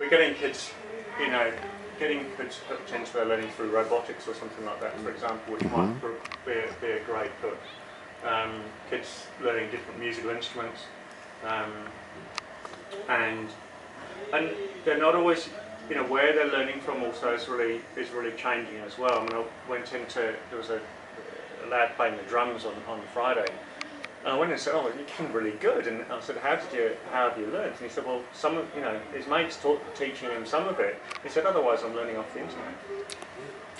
we're getting kids, you know, getting kids hooked into their learning through robotics or something like that, for example, which might be a great hook. Kids learning different musical instruments, and they're not always, you know, where they're learning from also is really changing as well. I mean, I went into, there was a lad playing the drums on Friday. And I went and said, "Oh, you're getting really good." And I said, how have you learned? And he said, "Well, some of, you know, his mates teaching him some of it." He said, "Otherwise, I'm learning off the internet."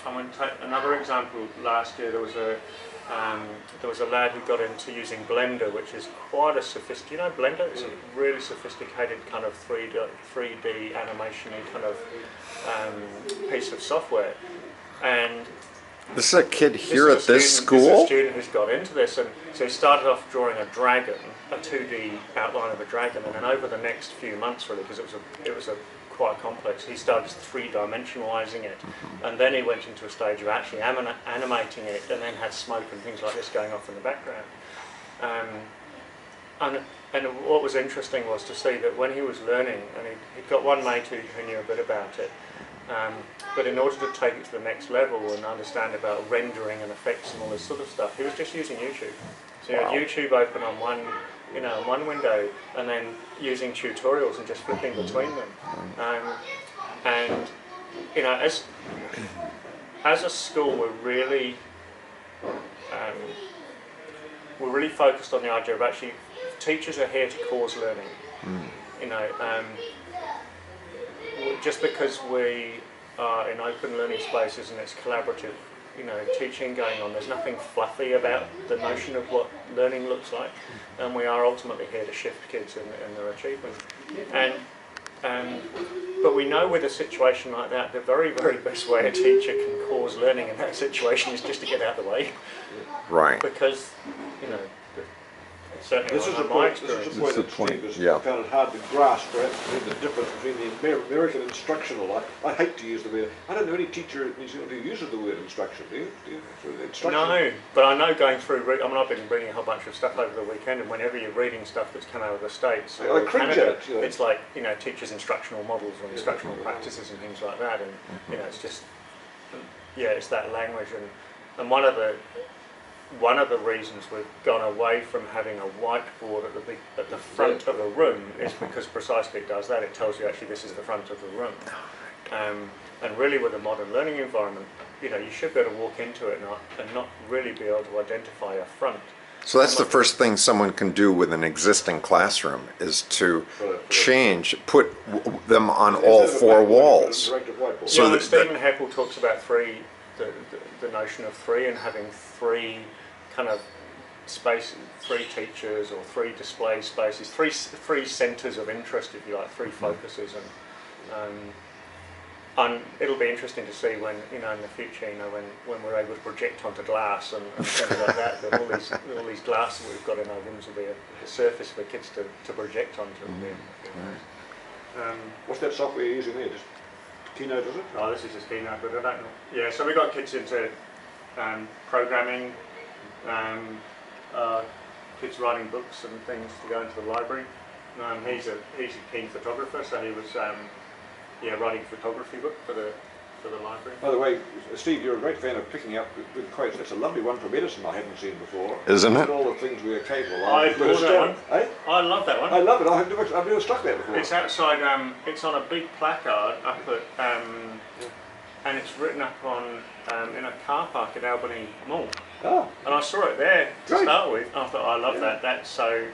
I went to take another example. Last year, there was a lad who got into using Blender, which is quite a sophisticated. You know, Blender is a really sophisticated kind of 3D animation-y kind of piece of software, and this is a kid here at this school? This is a student who's got into this, and so he started off drawing a dragon, a 2D outline of a dragon, and then over the next few months, really, because it was quite complex, he started three-dimensionalising it, and then he went into a stage of actually animating it, and then had smoke and things like this going off in the background. And what was interesting was to see that when he was learning, and he'd got one mate who knew a bit about it, but in order to take it to the next level and understand about rendering and effects and all this sort of stuff, he was just using YouTube. So you had YouTube open on one window, and then using tutorials and just flipping between them. And you know, as a school, we're really focused on the idea of actually teachers are here to cause learning. You know. Just because we are in open learning spaces and it's collaborative, you know, teaching going on, there's nothing fluffy about the notion of what learning looks like, and we are ultimately here to shift kids in their achievement. But we know with a situation like that, the very, very best way a teacher can cause learning in that situation is just to get out of the way. Right. Because, you know, This is a point that Steve has found it hard to grasp, right, the difference between the American instructional. I hate to use the word. I don't know any teacher in New Zealand who uses the word instruction. Do you? Instruction? No, but I know going through. I mean, I've been reading a whole bunch of stuff over the weekend, and whenever you're reading stuff that's come out of the States or Canada, it's like, you know, teachers' instructional models or instructional practices and things like that, and you know, it's just, yeah, it's that language, and one of the reasons we've gone away from having a whiteboard at the front of a room is because precisely it does that. It tells you actually this is the front of the room. And really with a modern learning environment, you know, you should be able to walk into it and not really be able to identify a front. So that's the first thing someone can do with an existing classroom, is to put them on all four walls. So yeah, Stephen Heppel talks about the notion of three, and having three kind of spaces, three teachers or three display spaces, three centres of interest, if you like, three focuses, and it'll be interesting to see when, you know, in the future, you know, when we're able to project onto glass and things like that, that all these glasses we've got in our rooms will be a surface for kids to project onto. What's that software you're using there? Just Keynote, is it? Oh, this is just Keynote, but I don't know. Yeah, so we got kids into programming, kids writing books and things to go into the library. He's a keen photographer, so he was writing a photography book for the library. By the way, Steve, you're a great fan of picking up good quotes. That's a lovely one from Edison I hadn't seen before. Isn't it? All the things we are capable of. I love that one. Eh? I love that one. I love it. I've never struck that before. It's outside. It's on a big placard up at, and it's written up on in a car park at Albany Mall. Oh. And I saw it there to start with. I thought, I love that. That's so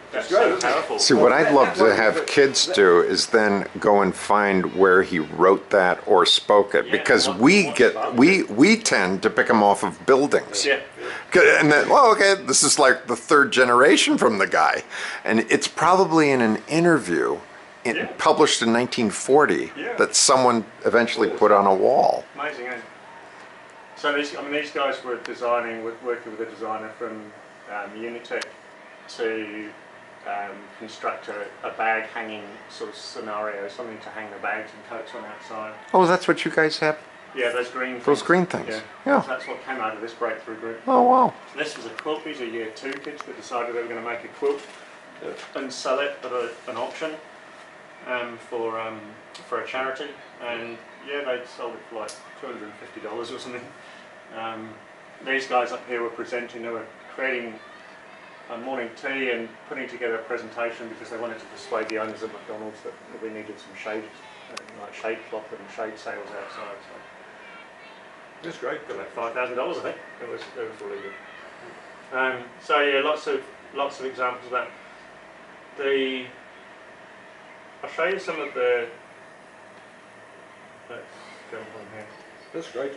powerful. See, what I'd love to have kids do is then go and find where he wrote that or spoke it, because we tend to pick them off of buildings. Yeah. And then, well, okay, this is like the third generation from the guy, and it's probably in an interview published in 1940 that someone eventually put on a wall. Amazing, eh? So these guys were working with a designer from Unitech to construct a bag hanging sort of scenario, something to hang the bags and coats on outside. Oh, that's what you guys have? Yeah, those green things. Those green things. Yeah. So that's what came out of this breakthrough group. Oh, wow. This was a quilt. These are year 2 kids that decided they were going to make a quilt and sell it at an auction for for a charity, and yeah, they'd sold it for like $250 or something. These guys up here were presenting, they were creating a morning tea and putting together a presentation because they wanted to persuade the owners of McDonald's that we needed some shade, like shade cloth and shade sails outside. So that's great. got about $5,000, I think. It was really good. So yeah, lots of examples of that. I'll show you some of the. Let's go on here. That's great.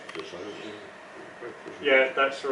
Yeah, that's